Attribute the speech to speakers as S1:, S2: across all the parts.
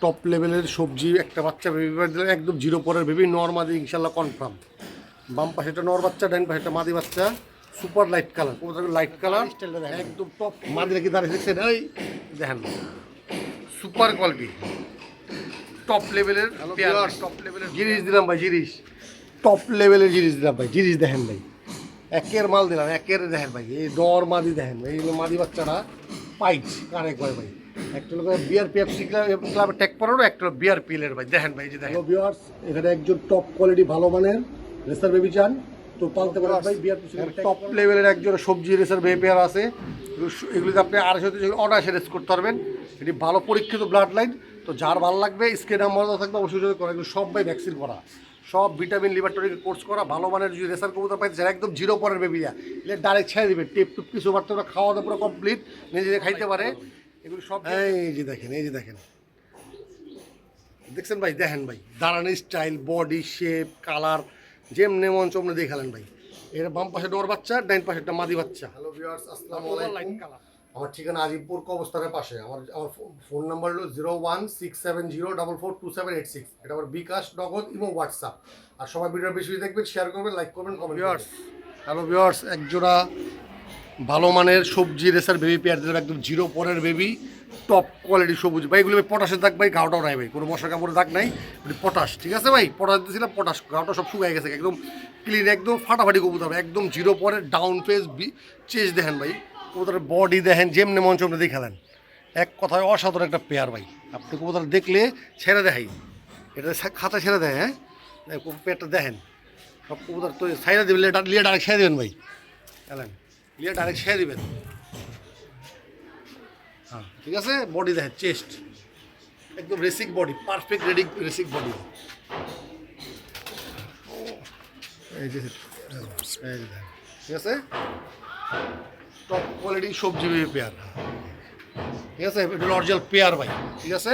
S1: Top লেভেলের সবজি একটা বাচ্চা বেবি দিলে একদম জিরো পরের বেবি নর্মাদি ইনশাল্লাহ কনফার্ম। বাম পাশে একটা নর বাচ্চা, ডাইন পাশে একটা মাদি বাচ্চা, super light colour, light colour একদম টপ। মাদি কি দাঁড়িয়ে দেখছেন? এই দেখেন সুপার কোয়ালিটি টপ লেভেলের টপ লেভেলের জিনিস দিলাম ভাই, জিনিস টপ লেভেলের জিনিস দিলাম ভাই। জিনিস দেখেন ভাই, একের মাল দিলাম, একের দেখেন ভাই। এই নর মাদি দেখেন ভাই, এই মাদি বাচ্চাটা পাইচ কানে কয় ভাই। একটা লোক বিআর পিএফসি ক্লাবের ট্যাগ পড়ানো, একটা বিআর পিএলের ভাই। দেখেন ভাই, যে দেখেন ভিউয়ার্স, এখানে একজন টপ কোয়ালিটি ভালো মানের রেসার বেবি চান তো পালতে পারেন ভাই। বিআর টপ লেভেলের একজন সবজি রেসার বেবি পেয়ার আছে। এগুলিতে আপনি 250 অনায়াসে রেস করতে পারবেন। এটি ভালো পরীক্ষিত ব্লাড লাইন। তো যার ভালো লাগবে স্ক্রিনে নাম্বার থাকবে, অবশ্যই করা। এগুলো সব ভাই ভ্যাকসিন করা, সব ভিটামিন লিভার টনিক কোর্স করা, ভালো মানের যদি রেসার কবুতর পাইতে যারা একদম জিরো পরের বেবিরা, এগুলো ডাইরেক্ট ছেড়ে দেবে। টেপ টুপ কিছু বাড়তে পারে, খাওয়া দাওয়া পুরো কমপ্লিট, নিজে খাইতে পারে। এগুলো সব এই যে দেখেন, এই যে দেখেন, দেখছেন ভাই? দেখেন ভাই, দাঁড়ানোর স্টাইল, বডি শেপ, কালার যেমনি মন চমনে দেখালেন ভাই। এর বাম পাশে নর বাচ্চা, ডাইন পাশে একটা মাদি বাচ্চা। হ্যালো ভিউয়ার্স, আসসালামু আলাইকুম। আমার ঠিকানা আজিমপুর কবস্থানের পাশে। আমার ফোন নাম্বার হলো 01670442786। এটা আমার বিকাশ, নগদ এবং হোয়াটসঅ্যাপ। আর সবাই ভিডিও বেশি দেখবেন, শেয়ার করবেন, লাইক করবেন, কমেন্ট। ভিউয়ার্স, হ্যালো ভিউয়ার্স, একজোড়া ভালো মানের সবজি রেসার বেবি পেয়ার দিলাম, একদম জিরো পরের বেবি, টপ কোয়ালিটি সবুজ ভাই। এগুলো পটাশের দাগ ভাই, গাওটাও নাই ভাই, কোনো মশা কাপড়ের দাগ নাই, পটাশ। ঠিক আছে ভাই, পটাশ দিয়েছিলাম, পটাশ। গাওটা সব শুকাই গেছে, একদম ক্লিন, একদম ফাটাফাটি কবুতর, একদম জিরো পরের ডাউন ফেস চেজ দেখেন ভাই। কবুতরের বডি দেখেন, যেমনি মঞ্চ আপনি দেখালেন, এক কথায় অসাধারণ একটা পেয়ার ভাই। আপনি কবুতর দেখলে ছেড়ে দেখাই, এটা খাতা ছেড়ে দেয়। হ্যাঁ, পেয়ারটা দেখেন, সব কবুতর তো ছাইড়ে দেবেন, লিয়ে ডাইরেক্ট ছেড়ে দেবেন ভাই। এলেন লিয়ে ডাইরেক্ট ছেড়ে দেবেন। হ্যাঁ, ঠিক আছে। বডি দেখেন, চেস্ট একদম রেসিক বডি, পারফেক্ট রেসিক বডি। এই যে ঠিক আছে, টপ কোয়ালিটি সবজি পেয়ার। ঠিক আছে, এটা অরিজিনাল পেয়ার ভাই। ঠিক আছে,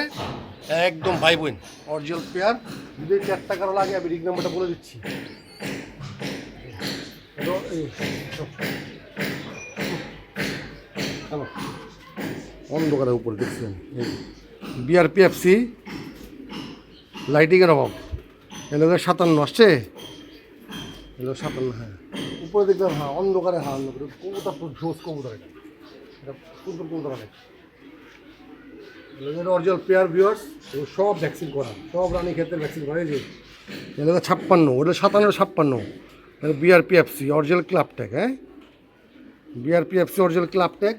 S1: একদম ভাই বোন অরিজিনাল পেয়ার। যদি 4 টাকার লাগে আমি রিং নাম্বারটা বলে দিচ্ছি। হ্যালো, অন্ধকারের উপরে দেখছেন বিআরপিএফসি লাইটিংয়ের অভাব। এলো 57 আসছে, এলো 57। হ্যাঁ, উপরে দেখলাম। হ্যাঁ, অন্ধকারে। হ্যাঁ, অন্ধকারে কবুতর তো জোস কবুতর। এটা সুন্দর কবুতর অনেক। এলো অরিজিনাল পেয়ার ভিউয়ার্স, এগুলো সব ভ্যাকসিন করা, সব রানী ক্ষেত্রে ভ্যাকসিন করা। এই যে এলো 56, ওটা 57, 56। BRPFC original club tag. হ্যাঁ, বিআরপিএফসি অরিজিনাল ক্লাব ট্যাগ।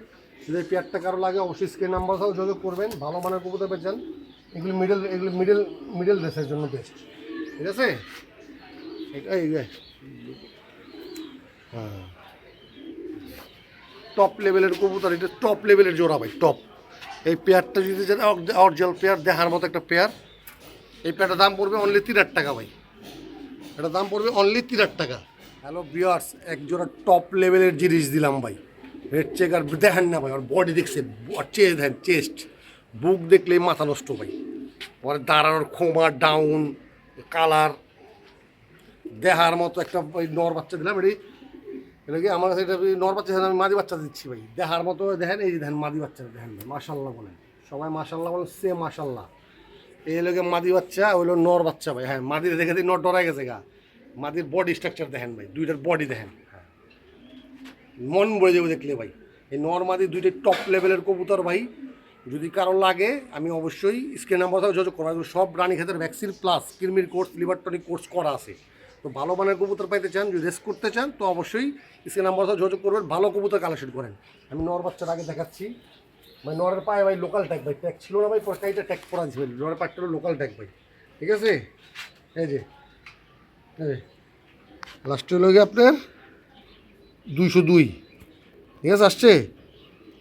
S1: যদি পেয়ারটা কারো লাগে অবশ্যই স্ক্রিন নাম্বার সহ যোগাযোগ করবেন। ভালো মানের কবুতর পেয়েছেন। এগুলো মিডল রেসের জন্য বেস্ট। ঠিক আছে, এই হ্যাঁ, টপ লেভেলের কবুতর, এটা টপ লেভেলের জোড়া ভাই, টপ। এই পেয়ারটা যদি অরিজিনাল পেয়ার দেখার মতো একটা পেয়ার। এই পেয়ারটার দাম পড়বে অনলি 3,000 টাকা ভাই। এটার দাম পড়বে অনলি 3,000 টাকা। হ্যালো ভিউয়ার্স, এক জোড়া টপ লেভেলের জিনিস দিলাম ভাই। রেড চেকার দেখেন না ভাই, ওর বডি দেখছেন, চেস্ট দেখেন, চেস্ট বুক দেখলেই মাথা নষ্ট ভাই। পরে দাঁড়ানোর খোমা, ডাউন, কালার দেখার মতো একটা ওই নর বাচ্চা দিলাম। এটা কি আমার কাছে, এটা নর বাচ্চা, আমি মাদি বাচ্চা দিচ্ছি ভাই। দেখার মতো দেখেন, এই যে দেখেন মাদি বাচ্চা দেখেন ভাই, মাশাল্লাহ বলেন সবাই, মাশাল্লাহ বলেন, সে মাশাল্লাহ। এই লোকে মাদি বাচ্চা, ওই হলো নর বাচ্চা ভাই। হ্যাঁ, মাদির দেখে দিই নর ডরাই গেছে গা। মাদির বডি স্ট্রাকচার দেখেন ভাই, দুইটার বডি দেখেন, মন বলে যাবে দেখলে ভাই। এই নর মাদি দুইটাই টপ লেভেলের কবুতর ভাই। যদি কারো লাগে আমি অবশ্যই স্ক্রিন নাম্বার যোগাযোগ করবো। সব রানী ক্ষেতের ভ্যাকসিন প্লাস কৃমির কোর্স, লিভার টনিক কোর্স করা আছে। তো ভালো মানের কবুতর পাইতে চান, যদি রেস্ট করতে চান, তো অবশ্যই স্ক্রিন নাম্বার যোগাযোগ করবেন। ভালো কবুতর কালেকশন করেন। আমি নর বাচ্চার আগে দেখাচ্ছি ভাই। নরের পায়ে ভাই লোকাল ট্যাগ ভাই, ট্যাগ ছিল না ভাই, পরটাইটা ট্যাগ করা দিচ্ছে ভাই। নরের পাটটা হলো লোকাল ট্যাগ ভাই। ঠিক আছে, এই যে লাস্টে হলো গিয়ে আপনার 202। ঠিক আছে, আসছে।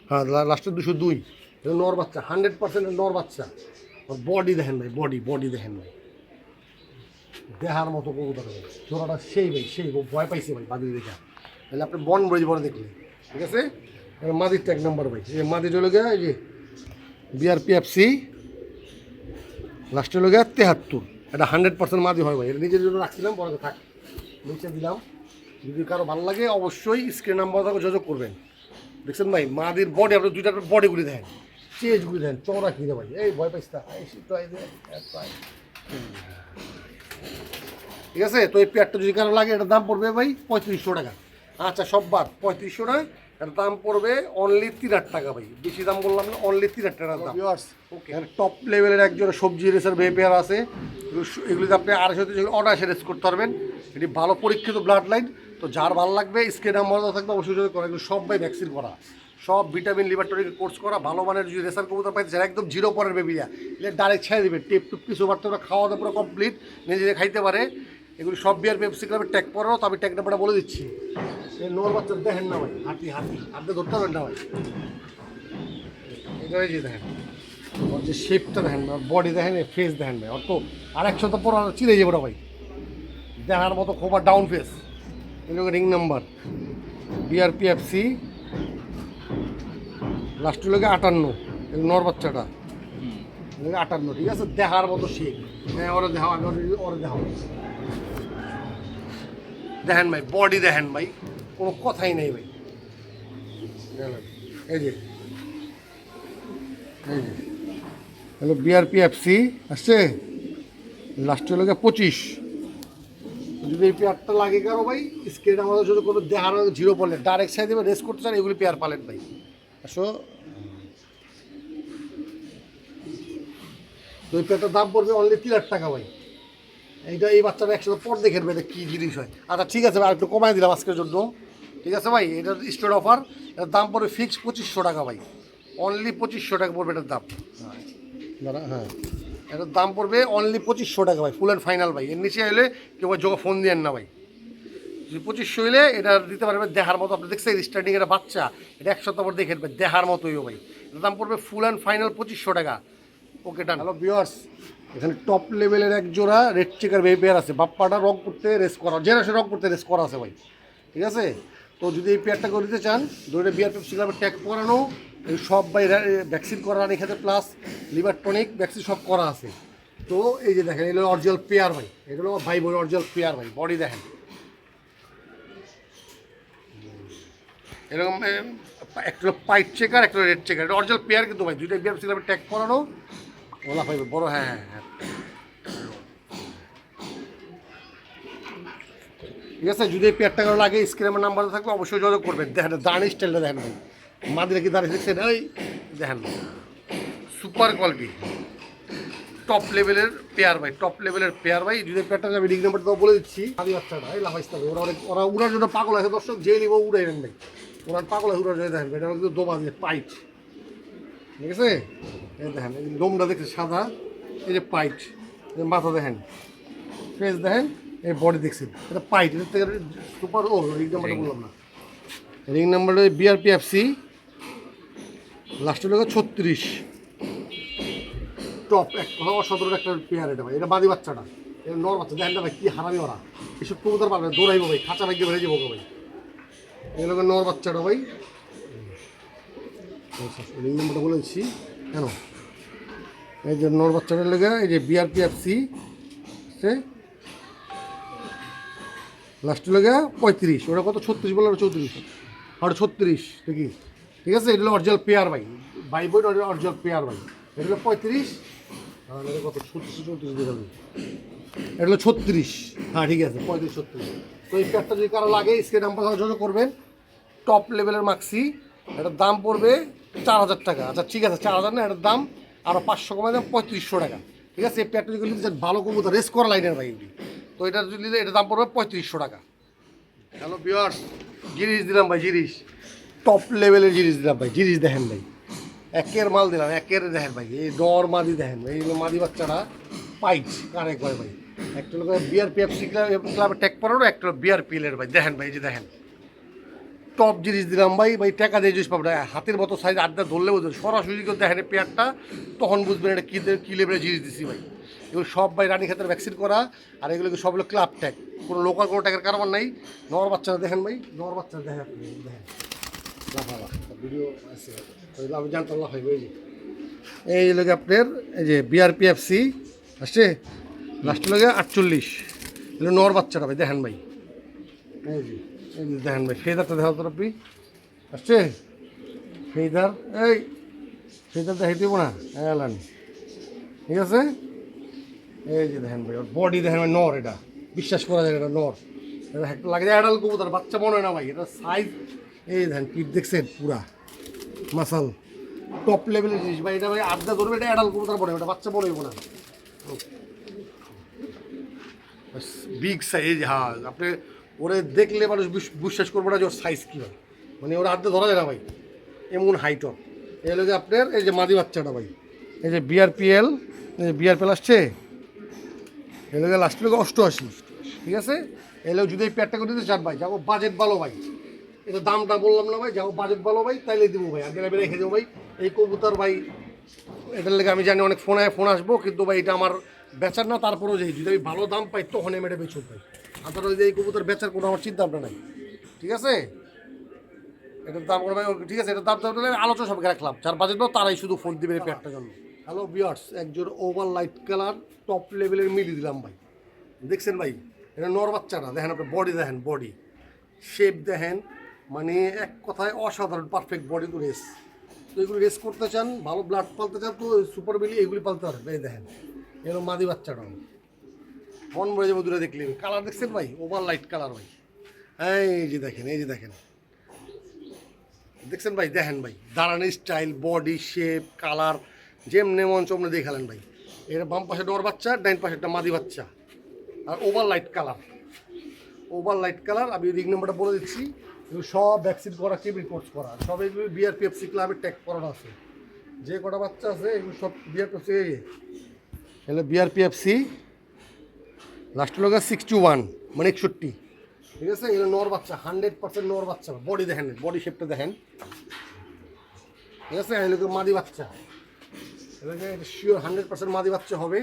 S1: হ্যাঁ, লাস্টে 202। এটা নর বাচ্চা, 100% নর বাচ্চা। বডি দেখেন ভাই, বডি দেখেন ভাই, দেখার মতো কবুতর ভাই। জোড়াটা সেই ভাই, সেই ভয় পাইছে ভাই মাদির দেখা। তাহলে আপনি বন বড়ি বড় দেখলেন। ঠিক আছে, এটা মাদির ট্যাগ নাম্বার ভাই। এই মাদির হলো গিয়ে এই যে বিআরপিএফসি, লাস্টে হলো গিয়ে 73। এটা 100% মাদি হয় ভাই। এটা নিজের জন্য রাখছিলাম, পরে থাক নিচে দিলাম। যদি কারো ভালো লাগে অবশ্যই স্ক্রিন নাম্বার যোগাযোগ করবেন। দেখছেন ভাই, মাদির বডি, আপনার দুইটার বডিগুলি দেখেন, চেজগুলি দেন চড়া কিনে ভাই, এই ভয় পাইস না, ঠিক আছে। তো এই পেয়ারটা যদি কারো লাগে এটার দাম পড়বে ভাই 3500 টাকা। আচ্ছা সব বাদ 3500 টাকা, এটার দাম পড়বে অনলি 3000 টাকা ভাই, বেশি দাম বললাম না, অনলি 3000 টাকার দাম। ওকে, টপ লেভেলের একজোড়া সবজি রেসার পেয়ার আছে, এগুলিতে আপনি 250 থেকে অনায়াসে রেস করতে পারবেন। এটি ভালো পরীক্ষিত ব্লাড লাইন, তো যার ভালো লাগবে স্ক্রিনে নাম্বার থাকবে অবশ্যই যদি করে। এগুলো সব ভাই ভ্যাকসিন করা, সব ভিটামিন লিভার টনিক কোর্স করা, ভালো মানের যদি রেসার কবুতর পাইতে চান একদম জিরো পরের বেবিরা, এগুলো ডাইরেক্ট ছেড়ে দেবে, টেপ টুপ কিছু পারতে ওরা খাওয়া দাওয়া পুরো কমপ্লিট, নিজে খাইতে পারে। এগুলো সব বিয়ার পেপসি ক্লাবের ট্যাগ পরেও, তো আমি ট্যাগ নাম্বারটা বলে দিচ্ছি। এই নোর বাচ্চা দেখেন না ভাই, হাতি হাতি হাতে ধরতে পারেন না ভাই, এটাই যে দেখেন ওর যে শেপটা দেখেন, ওর বডি দেখেন, ফেস দেখেন ভাই, ওর তো আর 100 তো পর চিনে যাবে ওরা ভাই, দেখার মতো খুব আর ডাউন ফেস। এগুলো রিং নাম্বার বিআরপিএফসি লাস্ট লোকে 58, এই নর বাচ্চাটা 58, ঠিক আছে, দেখার মতো শেপ। হ্যাঁ ওরা দেখাও, আগে ওরা দেখাও, দেখেন ভাই বডি দেখেন ভাই, কোনো কথাই নেই ভাই। এই যে হ্যালো বিআরপিএফসি আসছে, লাস্টের লোকে 25। যদি এই পেয়ারটা লাগে কারো ভাই স্ক্রিন আমাদের যদি কোনো দেখার জিরো পড়লে ডাইরেক্ট সাইড দেবে, রেস করতে চান এগুলি পেয়ার পালেন ভাই। আসো তো এই পেয়ারটার দাম পড়বে অনলি 3000 টাকা ভাই। এইটা এই বাচ্চাটা একসাথে পর দেখেন ভাই এটা কী জিনিস হয়। আচ্ছা ঠিক আছে ভাই, আর একটু কমাই দিলাম আজকের জন্য, ঠিক আছে ভাই। এটার স্টোর অফার, এটার দাম পড়বে ফিক্স 2500 টাকা ভাই, অনলি 2500 টাকা পড়বে এটার দাম। দাঁড়া, হ্যাঁ এটার দাম পড়বে অনলি 2500 টাকা ভাই, ফুল অ্যান্ড ফাইনাল ভাই। এর নিচে এলে কেউ ভাই যোগ ফোন দিয়েন না ভাই, যদি 2500 হইলে এটা দিতে পারবে দেখার মতো। আপনি দেখছেন স্টার্টিং এটা বাচ্চা, এটা 1 সপ্তাহ পর দেখে দেখার মতোই ভাই। এটার দাম পড়বে ফুল অ্যান্ড ফাইনাল 2500 টাকা। ওকে ডান। হ্যালো ভিউয়ার্স, এখানে টপ লেভেলের এক জোড়া রেড চেকার বেবি পেয়ার আছে, বাপ্পাটা রং করতে রেস করা, জেনারেশন রং করতে রেস করা আছে ভাই, ঠিক আছে। তো যদি এই পেয়ারটা করে দিতে চান, ধরে বিয়ার পেপসি ক্লাবের ট্যাগ পরানো, এই সব ভাই ভ্যাকসিন করা রানি খেতে প্লাস লিভার টনিক ভ্যাকসিন সব করা আছে। তো এই যে দেখেন এগুলো অরিজিনাল পেয়ার ভাই, এগুলো ভাই বোন অরিজিনাল পেয়ার ভাই, বডি দেখেন এরকম, একটা পাইট চেকার একটা রেড চেকার, এটা অরিজিনাল পেয়ার কিন্তু ভাই, দুইটা বিয়ার পেপসি ক্লাবের ট্যাগ পরানো, ওলা পাইবে বড়। হ্যাঁ হ্যাঁ হ্যাঁ ঠিক আছে। যদি এই পেয়ারটা করে লাগে স্ক্রিনের নাম্বার থাকবে অবশ্যই যোগাযোগ করবেন। দেখেন দাঁড়ি স্টাইলটা দেখেন ভাই, মাদিরা কি দাঁড়িয়ে দেখছেন, ওই দেখেন সুপার কোয়ালিটি টপ লেভেলের পেয়ার ভাই, টপ লেভেলের পেয়ার ভাই। যদি পেয়ারটা আমি রিং নাম্বার তো বলে দিচ্ছি, মাদি বাচ্চাটা এই লাফাইস থাকবে, ওরা অনেক ওরা উড়ার জন্য পাগল আছে দর্শক, যে নিব উড়াই নেন ভাই, ওনার পাগল আছে উড়ার জন্য। দেখেন এটা কিন্তু দোমা দিয়ে পাইট, ঠিক আছে। এই দেখেন এই লোমটা দেখছে সাদা, এই যে পাইট, মাথা দেখেন, ফেস দেখেন, এই বডি দেখছেন, এটা পাইট, এর থেকে সুপার। ও রিং নাম্বারটা বললাম না, রিং নাম্বারটা বিআরপিএফসি লাস্টের লোক 36, টপ এক কথা অসাধারণ একটা পেয়ার এটা ভাই। এটা বাদি বাচ্চাটা, এটা নর বাচ্চা, দেখেন না ভাই কি হারামি ওরা, এসব কবুতর পারবে দৌড়াইবো ভাই, খাঁচা ভাগ্যে বেড়ে যাবো ভাই। এগুলো নর বাচ্চাটা ভাই, রিং নাম্বারটা বলে দিচ্ছি কেন, এই যে নর বাচ্চাটার লেগে এই যে বিআরপিএফসি সে লাস্টের লেগে 35, ওটা কত 36 বলে 34, আর 36 ঠিকই, ঠিক আছে। এটা হলো অরিজিনাল পেয়ার ভাই, ভাই বোন অরিজিনাল পেয়ার ভাই। এটা হলো 35, আর এটা কত 36 দিয়ে যাবে, এটা হলো 36, হ্যাঁ ঠিক আছে 35 36। তো এই পেয়ারটা যদি কারো লাগে স্ক্রিন নাম্বার যোগাযোগ করবেন। টপ লেভেলের মাক্সি, এটার দাম পড়বে 4000 টাকা। আচ্ছা ঠিক আছে 4000 না, এটার দাম আরও 500 কমাই দাম 3500 টাকা, ঠিক আছে। এই পেয়ারটা যদি নিতে চান ভালো কবুতর রেস করা লাইনের ভাই এগুলি, তো এটা যদি নিলে এটার দাম পড়বে 3500 টাকা। হ্যালো ভিউয়ার্স, জিনিস দিলাম ভাই, জিনিস টপ লেভেলের জিনিস দিলাম ভাই, জিনিস দেখেন ভাই, একের মাল দিলাম, একের দেখেন ভাই, এই ডর মাদি দেখেন ভাই, এই মাদি বাচ্চাটা পাইট কারে কয় ভাই, একটা লোক বিআরপিএফসি ক্লাবের ট্যাগ পড়ানো, একটা বিআরপিএলের ভাই, দেখেন ভাই এই যে দেখেন টপ জিনিস দিলাম ভাই। ভাই টাকা দিয়ে জিনিস পাবেন, হাতের মতো সাইজ আড্ডা ধরলে বুঝবেন, সরাসরি কেউ দেখেন পেয়ারটা তখন বুঝবেন এটা কী লেভেলের জিনিস দিচ্ছি ভাই। এগুলো সব ভাই রানী ক্ষেত্রে ভ্যাকসিন করা, আর এগুলো সব হলো ক্লাব ট্যাগ, কোনো লোকাল কোনো ট্যাগের কারবার নাই। নর বাচ্চারা দেখেন ভাই, নর বাচ্চারা দেখেন দেখেন লাফালা ভিডিও আছে, আমি জানতাম লাফাই এই যে এই লোকে আপনার এই যে বিআরপিএফসি আসছে লাস্টের লোকে 48, এগুলো নর বাচ্চারা ভাই দেখেন ভাই, এই যে দেখেন ভাই ফেদারটা দেখা তো আপনি আসছে ফেদার, এই সেটা দেখাই দেবো না এলান, ঠিক আছে। এই যে দেখেন ভাই, ওর বডি দেখেন ভাই, নর, এটা বিশ্বাস করা যায়, এটা নর। এটা লাগে যায় অ্যাডাল কবুতর, বাচ্চা মনে হয় না ভাই, এটা সাইজ। এই দেখেন পিঠ দেখছেন, পুরা মাসাল, টপ লেভেলের জিনিস ভাই। এটা ভাই আড্ডা ধরবে, এটা অ্যাডাল কবুতর পড়ে, ওটা বাচ্চা পড়ে না, বিগ সাইজ। হ্যাঁ, আপনি ওরে দেখলে মানুষ বিশ্বাস করবো না যে ওর সাইজ কী হয়, মানে ওরা আড্ডা ধরা যায় না ভাই, এমন হাইট ওর। এই হলো যে আপনার এই যে মাদি বাচ্চাটা ভাই, এই যে বিআরপিএল, এই যে বিআরপিএল আসছে, এগুলো লাস্ট লোক 88, ঠিক আছে। এলেও যদি এই প্যাডটা করে দিতে চান ভাই, যাবো বাজেট ভালো ভাই, এটা দামটা বললাম না ভাই, যাবো বাজেট ভালো ভাই, তাইলে দেবো ভাই, আগে রেখে দেবো ভাই। এই কবুতর ভাই, এটার লেগে আমি জানি অনেক ফোন আসবো, কিন্তু ভাই এটা আমার বেচার না, তারপরেও যাই যদি আমি ভালো দাম পাই তখন আমি এটা বেচব ভাই, আদারওয়াইজ এই কবুতর বেচার কোনো আমার চিন্তা ভাবনা নাই, ঠিক আছে। এটার দাম করে ভাই, ঠিক আছে, এটার দাম আলোচনা সবকে রাখলাম, যার বাজেট দাও তারাই শুধু ফোন দিবেন এই প্যাডটার জন্য। হ্যালো বিয়ার্স, একজন ওভার লাইট কালার টপ লেভেলের মিলি দিলাম ভাই, দেখছেন ভাই, এটা নর বাচ্চাটা দেখেন, আপনার বডি দেখেন, বডি শেপ দেখেন, মানে এক কথায় অসাধারণ পারফেক্ট বডি তো রেস। তো এগুলো রেস করতে চান, ভালো ব্লাড পালতে চান, তো সুপার মিলি এগুলি পালতে পারেন। এই দেখেন, এগুলো মাদি বাচ্চাটা মন মরে যাবো দূরে দেখলে। কালার দেখছেন ভাই, ওভার লাইট কালার ভাই, এই যে দেখেন, এই যে দেখেন, দেখছেন ভাই, দেখেন ভাই দাঁড়ানোর স্টাইল, বডি শেপ, কালার, যেমনি মন চমনে দেখালেন ভাই। এটা বাম পাশে নর বাচ্চা, ডাইন পাশে একটা মাদি বাচ্চা, আর over light colour, over light colour. আমি রিং নাম্বারটা বলে দিচ্ছি, এগুলো সব ভ্যাকসিন করা, কেবিল কোর্স করা, সব এগুলো বিআরপিএফসি ক্লাবের ট্যাগ করানো আছে। যে কটা বাচ্চা আছে এগুলো সব বিআরপিএফসি, এগুলো বিআরপিএফসি, লাস্ট লোক 61 মানে 61, ঠিক আছে। এগুলো নর বাচ্চা, 100% নর বাচ্চা, বডি দেখেন, বডি শেপটা দেখেন, ঠিক আছে। এগুলো মাদি বাচ্চা, এগুলোকে শিওর 100% মাদি বাচ্চা হবে।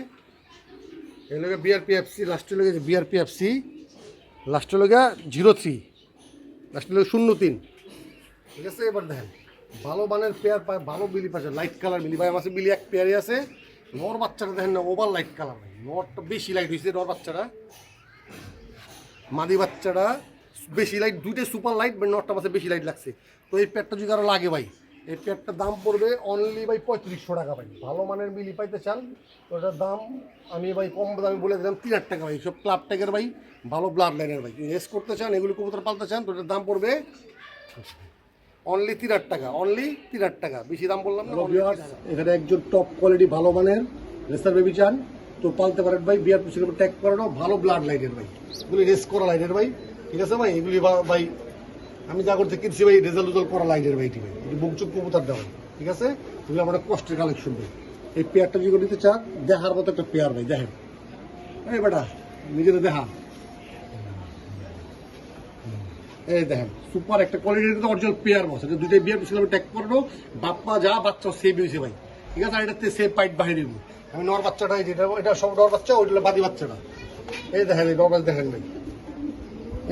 S1: এগুলোকে বিআরপিএফসি, লাস্টের লোক বিআরপিএফসি, লাস্টের লোক 03, লাস্টের লোক 03, ঠিক আছে। এবার দেখেন ভালো মানের পেয়ার পায়, ভালো বিলি পাচ্ছে, লাইট কালার বিলি ভাই, আমার কাছে বিলি এক পেয়ারই আছে। নর বাচ্চাটা দেখেন না, ওভার লাইট কালার ভাই, নরটা বেশি লাইট হয়েছে, নর বাচ্চাটা, মাদি বাচ্চাটা বেশি লাইট, দুইটাই সুপার লাইট, বাট নরটা মাসে বেশি লাইট লাগছে। তো এই প্যাডটা যদি আরও লাগে ভাই, এই প্যাডটার দাম পড়বে অনলি ভাই 3500 টাকা ভাই। ভালো মানের মিলি পাইতে চান তো এটার দাম আমি ভাই কম দামে বলে দিলাম 3000 টাকা ভাই, সব ক্লাব ট্যাগের ভাই, ভালো ব্লাড লাইনের ভাই। রেস করতে চান, এগুলো কবুতর পালতে চান, তো এটার দাম পড়বে অনলি 3000 টাকা, অনলি 3000 টাকা, বেশি দাম বললাম না। এখানে একজন টপ কোয়ালিটি ভালো মানের রেসার বেবি চান তো পালতে পারেন ভাই, বিয়ার পিছনে ট্যাগ করানো, ভালো ব্লাড লাইনের ভাই, এগুলি রেস করা লাইনের ভাই, ঠিক আছে ভাই। এগুলি ভাই আমি যা করতে কিনছি ভাই, রেজাল্ট করা লাইনের ভাই, ঠিক আছে, বুকচুপ কবুতর দেওয়া, ঠিক আছে। এগুলো আমার কষ্টের কালেকশন ভাই। এই পেয়ারটা যদি নিতে চান, দেখার মতো একটা পেয়ার ভাই, দেখেন এই বেটা নিজেরা দেখা, এই দেখেন সুপার একটা কোয়ালিটির কিন্তু অরিজিনাল পেয়ার বসে, দুইটাই বিয়ার পিছনে ট্যাগ করানো, বাপ্পা যা বাচ্চা সেভ হয়েছে ভাই, ঠিক আছে। আর এটাতে সেভ পাইট বাহির আমি নর বাচ্চাটাই, যেটা এটা সব নর বাচ্চা, ওইটা বাদি বাচ্চাটা। এই দেখেন, এই নর্মাল দেখেন ভাই,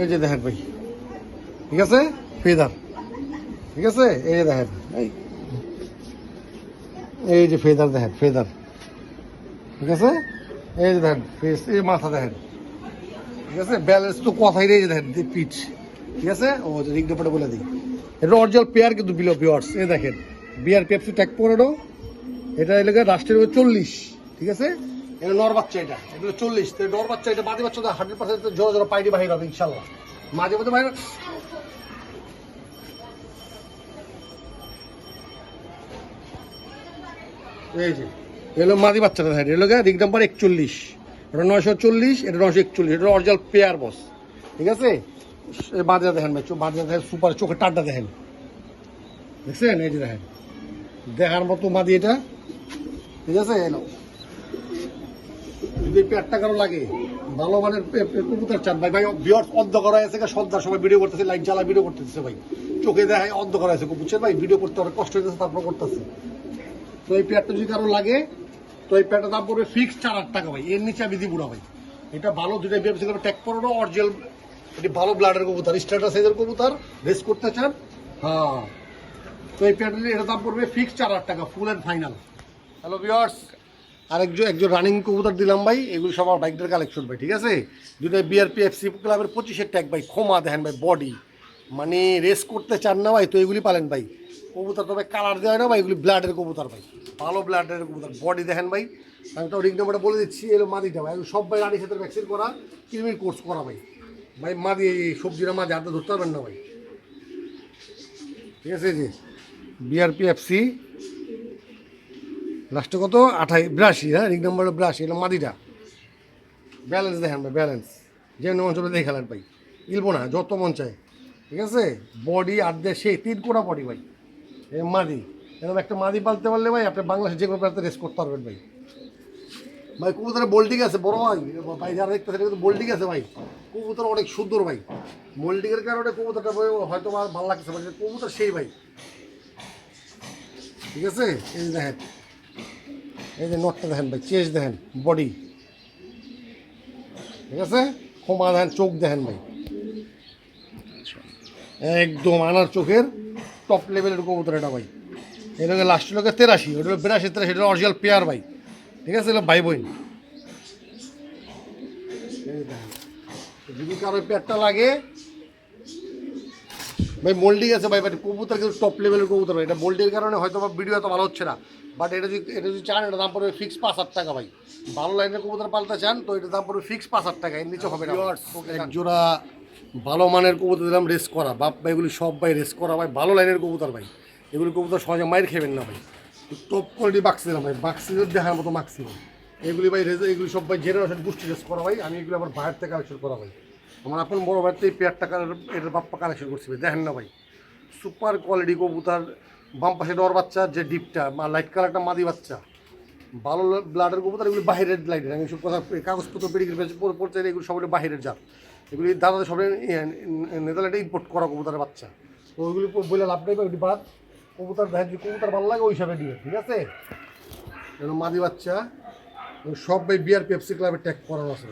S1: এই যে দেখেন ভাই, ঠিক আছে, ফেদার, ঠিক আছে। এই যে দেখেন, এই যে ফেদার দেখেন, ফেদার, ঠিক আছে। এই যে দেখেন ফেস, এই মাথা দেখেন, ঠিক আছে। ব্যালেন্স তো কথাই নেই, দেখেন পিচ, ঠিক আছে। ও রিং নাম্বারটা বলে দিই, এটা অরিজিনাল পেয়ার কিন্তু বিলো ভিউয়ার্স। এই দেখেন বিআরপিএফসি ট্যাগ পড়ানো, এটা এলাকা রাষ্ট্রের 40, ঠিক আছে। এটা নর বাচ্চা, এটা এগুলো 40, নর বাচ্চা, এটা মাঝে বাচ্চা 100% জোড়া জোড়া পাইনি বাহির হবে ইনশাল্লাহ, মাঝে মধ্যে বাহির। এই যে এগুলো মাদি বাচ্চাটা দেখেন, এগুলো রিং নাম্বার 41, এটা 940, এটা 941, এটা অরিজিনাল পেয়ার বস, ঠিক আছে। বাঁধা দেখেন ভাই, বাঁধা দেখেন, সুপার চোখের টাড্ডা দেখেন, দেখছেন, এই যে দেখেন দেখার মতো মাদি এটা, ঠিক আছে। এলো যদি পেয়ারটা কারো লাগে, ভালো মানের কবুতর চান ভাই, ভাই বিয়ার অন্ধ করা আছে, সন্ধ্যার সময় ভিডিও করতেছে, লাইট জ্বালা ভিডিও করতেছে ভাই, চোখে দেখায় অন্ধ করা আছে, বুঝছেন ভাই, ভিডিও করতে অনেক কষ্ট হইতেছে, তারপর করতেছে। তো এই পেয়ারটা যদি কারো লাগে, তো এই পেয়ারটার দাম পড়বে ফিক্সড 4000 টাকা ভাই, এর নিচে আমি দিব না ভাই। এটা ভালো, দুইটা বিয়ার পিছনে ট্যাগ করানো, অরিজিনাল, এটি ভালো ব্লাডের কবুতর, স্ট্যাটাস সাইজের কবুতর, রেস করতে চান, হ্যাঁ। তো এই প্যান্টের এটা দাম পড়বে ফিক্সড 4000 টাকা, full and final. Hello viewers, একজন রানিং কবুতর দিলাম ভাই, এগুলো সব আমার বাইকটার কালেকশন ভাই, ঠিক আছে। দুটো বিআরপিএফসি ক্লাবের 25-এর ট্যাগ ভাই, ক্ষমা দেখেন ভাই, বডি মানে রেস করতে চান না ভাই, তো এগুলি পালেন ভাই, কবুতর তবে কালার দেওয়া হয় না ভাই, এগুলি ব্লাডের কবুতর ভাই, ভালো ব্লাডের কবুতর। বডি দেখেন ভাই, আমি তো রিং নাম্বারটা বলে দিচ্ছি, এলো মাদিটা ভাই, সব ভাই রানির সাথে ভ্যাকসিন করা, ক্রিমির কোর্স করা ভাই। ভাই মাদি এই সবজিটা মাদি হাতে ধরতে পারবেন না ভাই, ঠিক আছে। জি BRPFC লাস্টে কত 82, হ্যাঁ রিং নাম্বার 82, এলো মাদিটা। ব্যালেন্স দেখেন ভাই, ব্যালেন্স যে অঞ্চলে দেখে খেলেন ভাই, ইলবো না যত মন চায়, ঠিক আছে। বডি আর দিয়ে সেই 3 কোটা বডি ভাই, এ মাদি। এরকম একটা মাদি পালতে পারলে ভাই আপনি বাংলাদেশে যে কোনো প্রান্তে রেস করতে পারবেন ভাই। ভাই কবুতরের বোল্ডিং আছে বড় ভাই, ভাই যারা দেখতেছে কিন্তু বোল্ডিং আছে ভাই, কবুতর অনেক সুন্দর ভাই। মোল্ডিংয়ের কারণে কবুতরটা হয়তো ভালো লাগছে ভাই, কবুতর সেই ভাই, ঠিক আছে। এই যে দেখেন, এই যে নটটা দেখেন ভাই, চেস্ট দেখেন, বডি, ঠিক আছে। খোমা দেখেন, চোখ দেখেন ভাই, একদম আনার চোখের টপ লেভেলের কবুতর এটা ভাই। এই লোকের লাস্ট লোকের 83, ওটা হলো 82, 83, এটা অরিজিনাল পেয়ার ভাই, ঠিক আছে। এগুলো ভাই বোন। যদি কারো পেয়ারটা লাগে ভাই, মোল্ডিং আছে ভাই, বাট কবুতর কিন্তু টপ লেভেলের কবুতর ভাই। এটা মোল্ডিংয়ের কারণে হয়তো বা ভিডিও এত ভালো হচ্ছে না, বাট এটা যদি চান, এটা দাম পড়বে ফিক্স 5,000 টাকা ভাই। ভালো লাইনের কবুতর পালতে চান তো এটা দাম পড়বে ফিক্স 5,000 টাকা, এর নিচে হবে না। এক জোড়া ভালো মানের কবুতর দিলাম রেস করা, বাপ ভাই এগুলি সব ভাই রেস করা ভাই, ভালো লাইনের কবুতর ভাই। এগুলি কবুতর সহজে মাইর খেবেন না ভাই, টপ কোয়ালিটি বাক্সি দিলাম ভাই, বাক্সি দেখার মতো বাক্সি ভাই। এগুলি ভাই এগুলি সব ভাই জেনারেশন গোষ্ঠী রেস করা ভাই। আমি এগুলো আমার ভাইয়ের থেকে কালেকশন করা ভাই, আমার আপন বড় ভাইয়ের থেকে পেয়ার টাকার এটার বাপ্পা কালেকশন করছি ভাই, দেখেন না ভাই, সুপার কোয়ালিটি কবুতর। বাম পাশে ডর বাচ্চা, যে ডিপটা লাইট কালারটা মাদি বাচ্চা, ভালো ব্লাডের কবুতর। এগুলি বাহিরের লাইটের, আমি সব কথা কাগজপত্র পেডিগ্রি পড়তে এগুলো সব বাহিরের জাত। এগুলি দাদাদের সবাই নেদারল্যান্ডে ইম্পোর্ট করা কবুতরের বাচ্চা, তো ওইগুলি বলে লাভ নেই, ওইটি বাদ। কবুতর দেখেন, যে কবুতর ভালো লাগে ওই হিসাবে দিয়ে, ঠিক আছে। মাদি বাচ্চা সব ভাই BRPFC ক্লাবের ট্যাগ করানো আছে,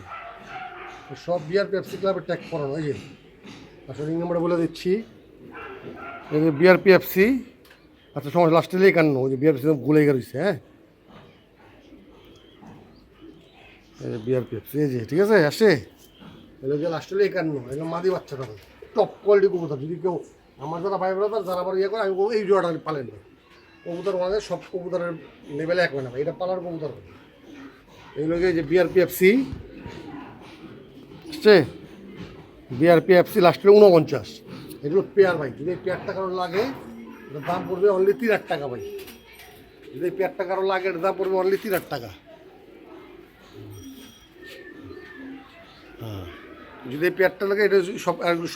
S1: সব BRPFC ক্লাবের ট্যাগ করানো। এই যে আসলে রিং নাম্বারটা বলে দিচ্ছি, এই যে BRPFC, আচ্ছা সময় লাস্টে 51, ওই যে BRPFC গুলে গেছে, হ্যাঁ এই যে BRPFC, এই যে ঠিক আছে আসে, এগুলো যে লাস্টে 51, এগুলো মাদি বাচ্চাটা টপ কোয়ালিটি কবুতর। যদি কেউ আমার যারা ভাই ব্রাদার যারা আবার ইয়ে করে, আমি এই জোড়াটা পালেন না, কবুতর মানে সব কবুতরের লেভেলে এক হয় না ভাই, এটা পালার কবুতর। এগুলোকে যে BRPFC আসছে, BRPFC লাস্টে 49, এগুলো পেয়ার ভাই। যদি এই পেয়ারটা কারো লাগে এটার দাম পড়বে অনলি 3,000 টাকা ভাই। যদি এই পেয়ারটা কারো লাগে এটার দাম পড়বে অনলি 3,000 টাকা। হ্যাঁ, যদি এই পেয়ারটা লাগে, এটা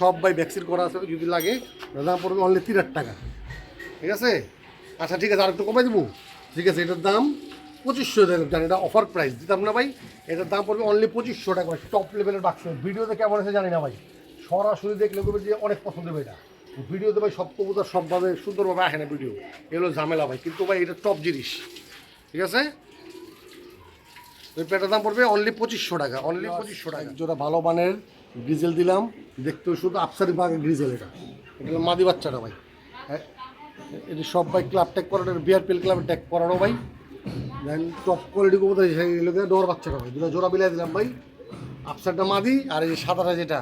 S1: সব ভাই ভ্যাকসিন করা আছে, যদি লাগে এটার দাম পড়বে অনলি 3,000 টাকা, ঠিক আছে। আচ্ছা ঠিক আছে, আর একটু কমাই দেবো, ঠিক আছে। এটার দাম 2500 জানি, এটা অফার প্রাইস দিতাম না ভাই। এটার দাম পড়বে অনলি 2500 টাকা ভাই, টপ লেভেলের বাক্স। ভিডিওতে কেমন আছে জানি না ভাই, সরাসরি দেখলে কবে যে অনেক পছন্দ হবে এটা। ভিডিওতে ভাই সব কবুতর সবভাবে সুন্দরভাবে আসে না ভিডিও, এগুলো ঝামেলা ভাই, কিন্তু ভাই এটা টপ জিনিস, ঠিক আছে। ওই পেটার দাম পড়বে অনলি 2500 টাকা, অনলি 2500 টাকা। যেটা ভালো মানের গ্রিজেল দিলাম, দেখতেও শুধু আফসারি বাঘের গ্রিজেল, এটা এটা মাদি বাচ্চাটা ভাই। এটা সব ভাই ক্লাব ট্যাগ করানো, BRPL ক্লাবের ট্যাগ করানো ভাই। দেন টপ কোয়ালিটি কবুতর সেইগুলোকে ডর বাচ্চাটা ভাই, দুটো জোড়া বিলাই দিলাম ভাই। আফসারটা মাদি, আর এই যে সাদাটা যেটা,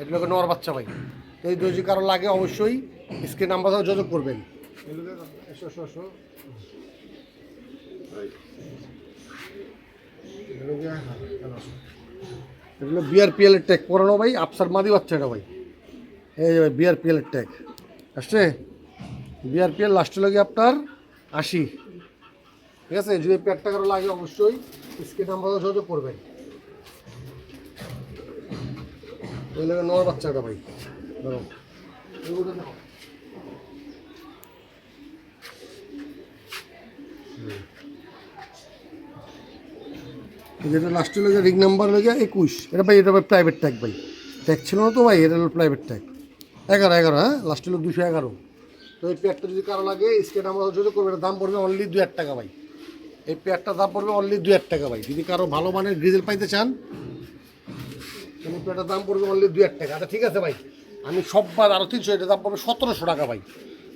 S1: এগুলোকে নর বাচ্চা ভাই। এই যদি কারো লাগে অবশ্যই স্ক্রিন নাম্বার যোগাযোগ করবেন। এগুলো BRPL এর ট্যাগ করানো ভাই, আফসার মাদি বাচ্চাটা ভাই। এই যে ভাই BRPL এর ট্যাগ আসছে, BRPL লাস্টে লাগে আপনার 80, ঠিক আছে। যদি পেয়ারটা কারো লাগে অবশ্যই স্ক্রিন নাম্বার যোগাযোগ করবেন। ওই লাগে নর বাচ্চাটা ভাই, ধরো যেটা লাস্টে লাগে রিং নাম্বার লাগে 21, এটা ভাই, এটা ভাই প্রাইভেট ট্যাগ ভাই, ট্যাগ ছিল না তো ভাই, এটা হলো প্রাইভেট ট্যাগ। 11, হ্যাঁ লাস্টে হলো 211। তো এই পেয়ারটা যদি কারো লাগে স্ক্রিন নাম্বার যোগাযোগ করবে, এটার দাম পড়বে অনলি 2,000 টাকা ভাই। এই পেয়ারটার দাম পড়বে অনলি 2,000 টাকা ভাই। যদি কারো ভালো মানের গ্রিজেল পাইতে চান, এই পেয়ারটার দাম পড়বে অনলি 2,000 টাকা। আচ্ছা ঠিক আছে ভাই, আমি সববার আরও 300, এটার দাম পড়বে 1700 টাকা ভাই।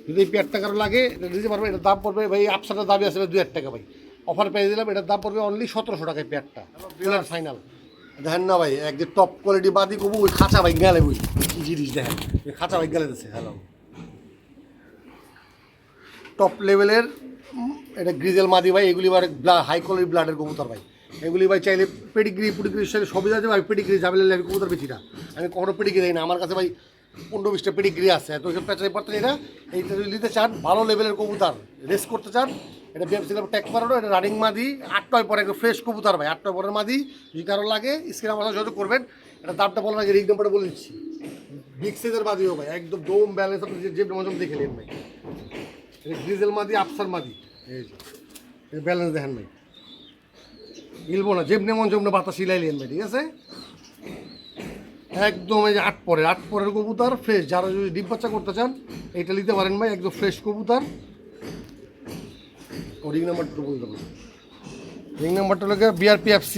S1: যদি এই পেয়ারটা কারো লাগে এটা দিতে পারবে, এটার দাম পড়বে ভাই, আপসারের দাবি আছে 2,000 টাকা ভাই, অফার পেয়ে দিলাম। এটার দাম পড়বে অনলি 1700 টাকায় পেয়ারটা, ফাইনাল। দেখেন না ভাই, একদম টপ কোয়ালিটি বাদি কবু, ওই খাঁচা ভাই গেলে বুঝি কি জিনিস দেখেন, খাঁচা ভাই গেলে দিচ্ছে। হ্যালো টপ লেভেলের এটা গ্রিজেল মাদি ভাই, এগুলি ভাই হাই কোয়ালিটি ব্লাডের কবুতর ভাই। এগুলি ভাই চাইলে পেডিগ্রি পুডিগ্রির সাথে সবই আছে ভাই। পেডিগ্রি যাবে আমি কবুতর বেশি না, আমি কখনো পেডিগ্রি দিই না। আমার কাছে ভাই 15-20টা পেডিগ্রি আছে, তো ওইসব প্যাচারি পড়তে এটা এইটা যদি নিতে চান, ভালো লেভেলের কবুতর রেস করতে চান, এটা বিএফসি ট্যাগ করানো, এটা রানিং মাদি 8টায় পরে একটু ফ্রেশ কবুতর ভাই। 8টায় পরের মাদি যদি কারো লাগে স্ক্রিনে আমার সাথে করবেন। এটা দামটা বলার আগে রিং নাম্বারটা বলে দিচ্ছি। বিগ সাইজের মাদিও ভাই, একদম দম ব্যালেন্স, আপনি যে মজম দেখে নেন ভাই। এটা গ্রিজেল মাদি, আফসার মাদি, এই যে ব্যালেন্স দেখেন ভাই, মিলবো না, যেমনি মন যেমনি বাতাস সিলাইলেন ভাই, ঠিক আছে। একদম এই যে 8 পরের কবুতর ফ্রেশ, যারা যদি ডিপ বাচ্চা করতে চান এইটা নিতে পারেন ভাই, একদম ফ্রেশ কবুতর। রিং নাম্বারটা তো বলতে পারবো, রিং নাম্বারটা লাগে BRPFC,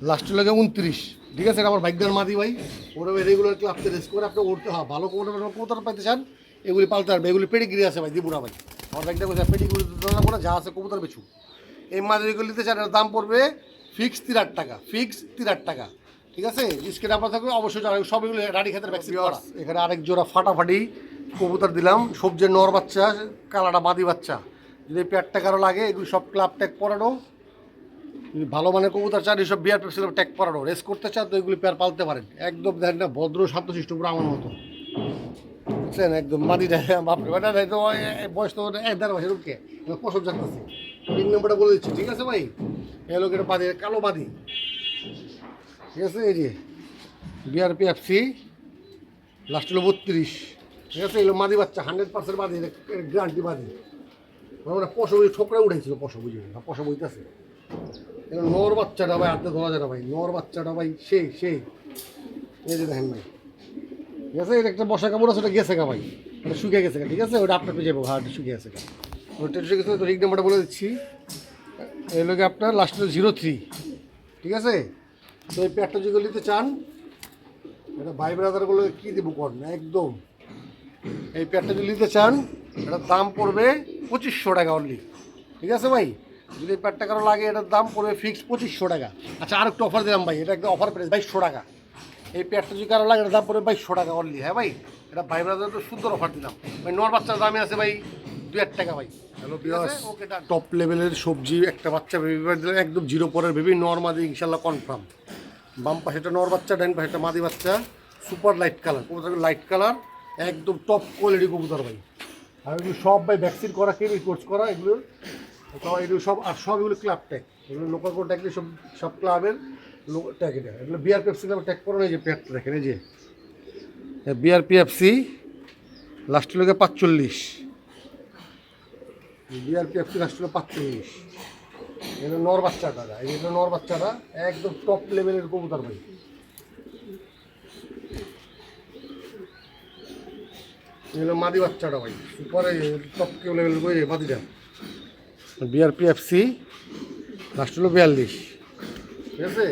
S1: লাস্টে লাগে 29, ঠিক আছে। এটা আমার বাইকদার মাদি ভাই, ওরা রেগুলার ক্লাবতে রেস করে, আপনি ওরতে ভালো কবুতর পাইতে চান এগুলি পালতে পারবে। এগুলি পেডিগ্রি আছে ভাই, দিবুনা ভাই, আমার বাইকটা বলছে পেডিগ্রি করে যা আছে কবুতর বেচু। এই মাদিগুলো নিতে চান, এর দাম পড়বে ফিক্স 3,800 টাকা, ফিক্স 3,800 টাকা, ঠিক আছে। স্ক্রিনে আপনার থাকবে অবশ্যই জানাবেন, সব এগুলো রানী ক্ষেত্রে ভ্যাকসিন করা। এখানে আরেক জোড়া ফাটাফাটি কবুতর দিলাম, সবজির নর বাচ্চা, কালাটা মাদি বাচ্চা। যদি পেয়ারটা কারো লাগে, এগুলো সব ক্লাব ট্যাগ পরানো, যদি ভালো মানের কবুতর চান এইসব BRPFC ট্যাগ পরানো, রেস করতে চান তো এগুলি পেয়ার পালতে পারেন। একদম দেখেন না, ভদ্র শান্তশিষ্ট পুরো আমার মতো, বুঝছেন, একদম মাদিটা বাপরে বেটা তো বয়স তো 1.5 মাসের উঠকে পশম যাচ্ছে। রিং নাম্বারটা বলে দিচ্ছি, ঠিক আছে ভাই। এই লোকের বাদি, কালো বাদি, ঠিক আছে। এই যে BRPFC লাস্ট হলো 32, ঠিক আছে। এগুলো মাদি বাচ্চা 100% মাদি, গ্যারান্টি মাদি। মানে পশম ঠোকরা উঠেছিল, পশম বুঝে না, পশম বইতেছে। এগুলো নর বাচ্চাটা ভাই, হাতে ধরা যায় না ভাই, নর বাচ্চাটা ভাই সেই এই যে দেখেন ভাই, ঠিক আছে। এটা একটা বসা কাপড় আছে, ওটা গেছে গা ভাই, ওটা শুকিয়ে গেছে গা, ঠিক আছে। ওটা আপনার পেয়ে যাবো, হাটে শুকিয়ে গেছে গা, ওটা শুকিয়ে গেছে। তো রিং নাম্বারটা বলে দিচ্ছি, এই লোকে আপনার লাস্ট 03, ঠিক আছে। তো এই প্যাডটা যদি নিতে চান, এটা ভাই ব্রাদারগুলো কী দেবো কর না একদম। এই প্যাডটা যদি নিতে চান, এটার দাম পড়বে 2500 টাকা অনলি, ঠিক আছে ভাই। যদি এই প্যাডটা কারো লাগে, এটার দাম পড়বে ফিক্স 2500 টাকা। আচ্ছা, আর একটু অফার দিলাম ভাই, এটা একটা অফার প্রাইস 2200 টাকা। এই প্যাডটা যদি কারো লাগে, এটার দাম পড়বে 2200 টাকা অনলি। হ্যাঁ ভাই, এটা ভাই ব্রাদার তো সুন্দর অফার দিলাম ভাই। নর বাচ্চার দামে আছে ভাই 2,000 টাকা ভাই। হ্যালো বিয়াস, টপ লেভেলের সবজি একটা বাচ্চা বেবি বার দিলাম, একদম 0 পরের বেবি, নর মাদি ইনশাল্লাহ কনফার্ম। বাম পাশে একটা নর বাচ্চা, ডান পাশে একটা মাদি বাচ্চা, সুপার লাইট কালার কবুতর, লাইট কালার, একদম টপ কোয়ালিটি কবুতর ভাই। আর এগুলো সব ভাই ভ্যাকসিন করা, কেমিক্যাল কোর্স করা, এগুলো এগুলো সব, আর সব এগুলো ক্লাব ট্যাগ, এগুলো লোকাল কোড ট্যাগ, সব ক্লাবের ট্যাগ। এটা এগুলো BRPFC ট্যাগ করানো, এই যে প্যাডটা দেখেন, এই যে BRPFC লাস্ট লোকে 45, BRPFC লাস্ট হলো 45। এগুলো নর বাচ্চাটা, এগুলো নর বাচ্চাটা একদম টপ লেভেলের কবুতর ভাই। এগুলো মাদি বাচ্চাটা ভাই, সুপারে টপ লেভেলের বই মাদিটা। BRPFC লাস্ট হলো 42, ঠিক আছে।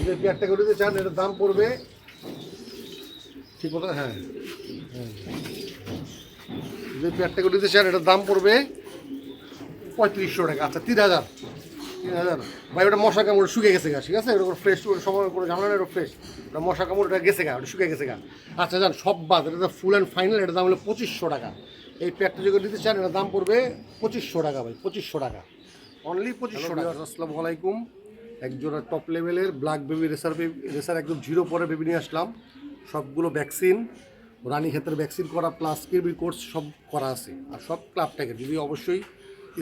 S1: যদি পেয়ারটা করে দিতে চান, এটার দাম পড়বে ঠিক কথা, হ্যাঁ যদি পেয়ারটা করে দিতে চান, এটার দাম পড়বে 3500 টাকা। আচ্ছা, 3000 ভাই। ওটা মশা কামড় শুকিয়ে গেছে গা, ঠিক আছে। ওটা ফ্রেশ, ওটা সময় করে ঝামেলা না, ওটা ফ্রেশ, ওটা মশা কামড়, ওটা গেছে গা, ওটা শুকিয়ে গেছে গা। আচ্ছা যান, সব বাদ, এটা ফুল অ্যান্ড ফাইনাল, এটার দাম হলো 2500 টাকা। এই প্যাকটা যদি দিতে চান, এটার দাম পড়বে 2500 টাকা ভাই, 2500 টাকা অনলি, 2500 টাকা। আসসালামু আলাইকুম। একজোড়া টপ লেভেলের ব্ল্যাক বেবি রেসার একদম 0 পরে বেবি নিয়ে আসলাম। সবগুলো ভ্যাকসিন, রানী ক্ষেত্রে ভ্যাকসিন করা, প্লাস কেবি কোর্স সব করা আছে, আর সব ক্লাব ট্যাগে। যদি অবশ্যই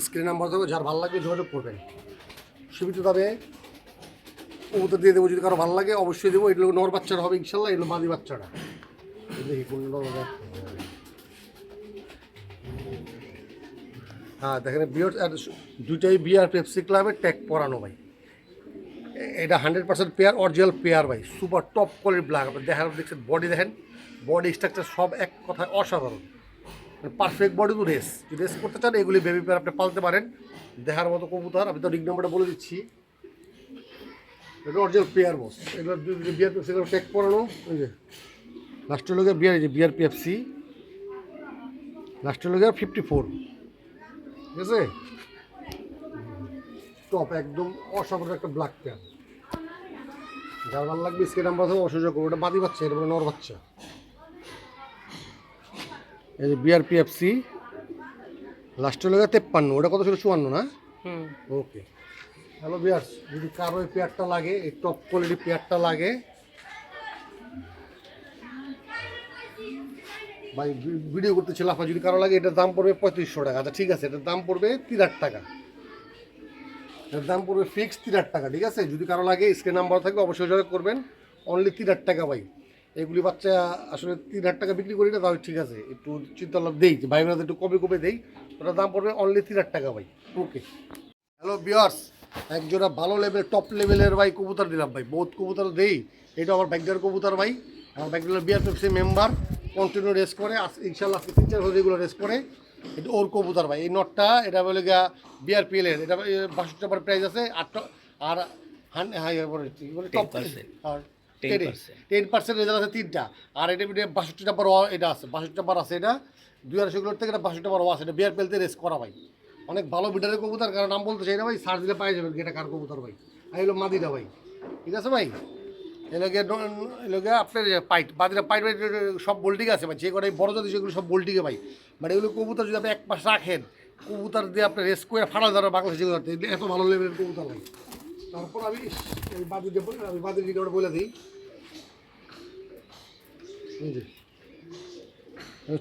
S1: স্ক্রিন নাম্বার থাকবে, যার ভালো লাগবে যোগাযোগ করবেন। সীমিত দামে কবুতর দিয়ে দেবো, যদি কারো ভালো লাগে অবশ্যই দেবো। এগুলো নর বাচ্চারা হবে ইনশাল্লাহ, এগুলো মাদি বাচ্চারা। দেখি কোন নর, হ্যাঁ দেখেন, দুইটাই BRPFC ক্লাবের ট্যাগ পরানো ভাই। এটা 100% পেয়ার, অরিজিনাল পেয়ার ভাই, সুপার টপ কোয়ালিটির ব্ল্যাক। আপনি দেখছেন বডি, দেখেন বডি স্ট্রাকচার সব এক কথায় অসাধারণ, পারফেক্ট বডি। তো রেস করতে চান, এগুলি বেবি পেয়ার আপনি পালতে পারেন, দেখার মতো কবুতর। আমি তো রিং নাম্বারটা বলে দিচ্ছি, এটা অরিজিনাল পেয়ার বস। এগুলো BRPFC ট্যাগ পরানো, ওই যে লাস্টের লোকের BRPFC লাস্টের লোকের 54, ঠিক আছে। টপ একদম অসাধারণ একটা ব্ল্যাক পেয়ার, যার ভালো লাগবে স্ক্রিন নাম্বার থেকে অসহ্য করবো। ওটা মাদি বাচ্চা, এটা বলে নর বাচ্চা। এই যে BRPFC লাস্টের লেগে 53, ওটা কত ছিল 54 না?
S2: হুম।
S1: ওকে। হ্যালো বিয়ার্স, যদি কারো এই পেয়ারটা লাগে, এই টপ কোয়ালিটি পেয়ারটা লাগে ভাই, ভিডিও করতেছিল আপনার, যদি কারো লাগে এটার দাম পড়বে 3500 টাকা। আচ্ছা ঠিক আছে, এটার দাম পড়বে 3000 টাকা, এটার দাম পড়বে ফিক্স 3000 টাকা, ঠিক আছে? যদি কারো লাগে স্ক্রিন নাম্বার থাকবে অবশ্যই যোগাযোগ করবেন। অনলি 3000 টাকা ভাই। এগুলি বাচ্চা আসলে 3000 টাকা বিক্রি করি না, তাহলে ঠিক আছে, একটু চিন্তা লাভ দেই, ভাই বোনদের একটু কমে কমে দেই। ওটার দাম পড়বে অনলি 3000 টাকা ভাই। ওকে। হ্যালো বিয়ার্স, এক জোড়া ভালো লেভেল টপ লেভেলের ভাই কবুতর দিলাম ভাই, বহুত কবুতর দেই। এটা আমার ব্যাগডার কবুতর ভাই, আমার ব্যাগডার বিয়ার পেপসি মেম্বার, কন্টিনিউ রেস করে, ইনশাল্লাহ 3-4 বছর রেগুলার রেস করে। এটা ওর কবুতর ভাই। এই নটটা এটা বলে গিয়া বিআরপিএল এর, এটা 62 টাকার প্রাইস আছে। আর 10% রেজাল্ট আছে 3টা। আর এটা 62 টাকার এটা আছে, 62 টাকার আছে। এটা 200 থেকে এটা 62 টাকার আছে। এটা বিআরপিএলতে রেস করা ভাই, অনেক ভালো বিটারের কবুতর। কারণ নাম বলতে চাই না ভাই, সার্চ দিলে পাই যাবেন এটা কার কবুতর ভাই। আর এগুলো মাদিরা ভাই, ঠিক আছে ভাই? এলাকে আপনার পাইট বাদিরা পাইট ভাই সব বোল্টিং আছে ভাই, যে কটাই বড় জাতি সেগুলো সব বোল্টিংয়ে ভাই। মানে এগুলো কবুতর যদি আপনি এক পাশ রাখেন, কবুতর দিয়ে আপনি রেস করে ফাটা ধরা বাংলাদেশ যেগুলো এত ভালো লেভেলের কবুতর ভাই। তারপর আমি এই বাদির দিকে বলে দিই,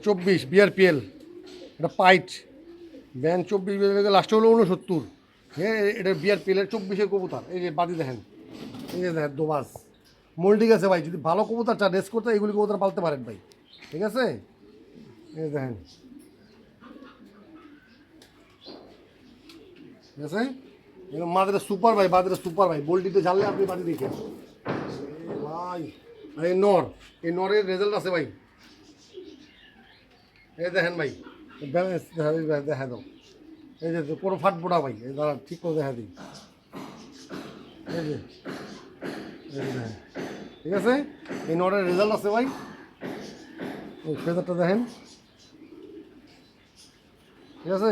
S1: 24 বিআরপিএল, এটা পাইট ব্যান 24 লাস্টে হলো 69। হ্যাঁ, এটা বিআরপিএলের 24-এর কবুতর। এই যে বাদি দেখেন, এই যে দেখেন দোবাস মোল্ডিং আছে ভাই। যদি ভালো কবুতর চান রেস করতে, এগুলি কবুতর পালতে পারেন ভাই, ঠিক আছে? এই দেখেন, ঠিক আছে? এরকম মাদের সুপার ভাই, বাদের সুপার ভাই। বোল্ডিতে জানলে আপনি বাদি দেখেন ভাই। আর এই নরের রেজাল্ট আছে ভাই। এই দেখেন ভাই, ব্যালেন্স দেখা দাও। এই যে কোনো ফাটবোটা ভাই, এই দাঁড়া ঠিক করে দেখা দিই। এই যে ঠিক আছে, এই নরের রেজাল্ট আছে ভাই। ওই ফেদারটা দেখেন, ঠিক আছে?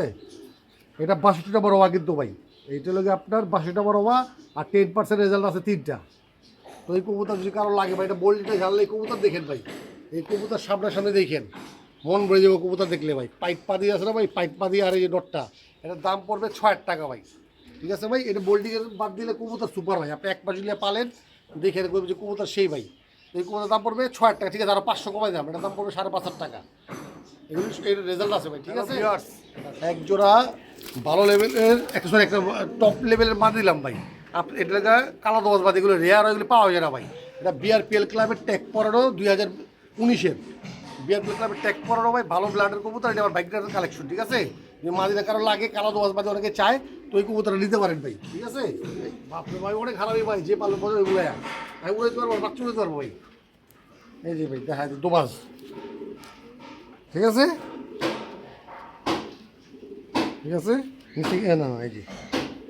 S1: এটা 62 টাকা রওয়া কিন্তু ভাই। এইটা লোকে আপনার 62 টাকা রওয়া, আর 10% রেজাল্ট আছে 3টা। তো এই কবুতর যদি কারো লাগে ভাই, এটা বোল্ডিটা জানলে এই কবুতর দেখেন ভাই। এই কবুতর সামনে দেখেন, মন ভরে যাবে কবুতর দেখলে ভাই। পাইট পাদি আছে না ভাই, পাইট পাদি। আর এই যে ডটটা, এটার দাম পড়বে 6000 টাকা ভাই, ঠিক আছে ভাই? এটা বোল্ডিংয়ের বাদ দিলে কবুতর সুপার ভাই। আপনি এক পাশ দিলে পালেন, দেখে দেখবেন যে কবুতর সেই ভাই। এই কবুতর দাম পড়বে 6000 টাকা, ঠিক আছে? আরও 500 কমাই দাম, এটার দাম পড়বে 5,500 টাকা। এগুলি এর রেজাল্ট আছে ভাই, ঠিক আছে? এক জোড়া ভালো লেভেলের একটা টপ লেভেলের বাদ দিলাম ভাই। আপনি এটা কালো দোয়াশ বাদ, এগুলো রেয়ার, এগুলো পাওয়া যায় না ভাই। এটা বিআরপিএল ক্লাবের ট্যাগ পড়ানো 2019-এর বিআরপিএল ক্লাবের ট্যাগ পড়ানো ভাই, ভালো ব্লাডের কবুতর। এটা আমার বাইকটার কালেকশন, ঠিক আছে? যে মাদিনা কারো লাগে, কালো দোয়াশ বাদে অনেকে চায়, তো ওই কবুতরটা নিতে পারেন ভাই, ঠিক আছে? বাপরে ভাই, অনেক খারাপই ভাই, যে পালো বলে ওইগুলো আমি উড়াইতে পারবো, বাচ্চা উড়াইতে পারবো ভাই। এই যে ভাই দেখা যায় দোবাজ, ঠিক আছে? ঠিক আছে, না এই যে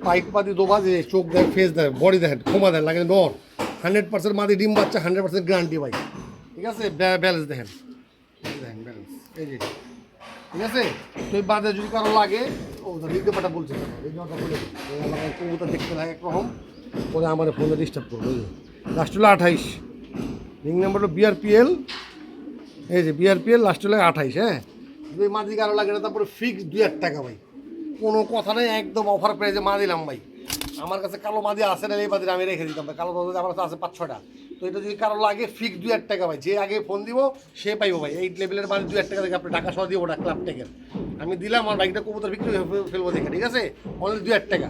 S1: পাইপ পাতি দোবাজ, চোখ দেয়, ফেস দেয়, বডি দেখেন, ক্ষমা দেয়, লাগে নর 100% মাদি ডিম বাচ্চা, 100% গ্যারান্টি ভাই, ঠিক আছে? ব্যালেন্স দেখেন, দেখেন ব্যালেন্স, এই যে, ঠিক আছে? তো এই বাদে যদি কারো লাগে, ও লিখতে বলছে এই জলটা বলে কবুতর দেখতে লাগে একরকম, পরে আমার ফোনে ডিস্টার্ব করবো। এই যে লাস্ট হলো 28, রিং নাম্বার হলো বিআরপিএল। এই যে বিআরপিএল লাস্ট হলো 28। হ্যাঁ, যদি মাদি কারো লাগে না, তারপরে ফিক্স 2000 টাকা ভাই, কোনো কথা নেই, একদম অফার প্রাইসে মা দিলাম ভাই। আমার কাছে কালো মাদি আছে না, এই মাদিটা আমি রেখে দিতাম ভাই। কালো মাদি আমার কাছে আছে 5-6টা। তো এটা যদি কারো লাগে ফিক্স 2000 টাকা ভাই, যে আগে ফোন দিব সে পাইবো ভাই। এই লেভেলের মাদি 2000 টাকা থেকে আপনি টাকা সহ দিব, ওটা ক্লাব টেকের আমি দিলাম। আমার বাইকটা কবুতর বিক্রি ফেলবো দেখে, ঠিক আছে? অনলি 2000 টাকা।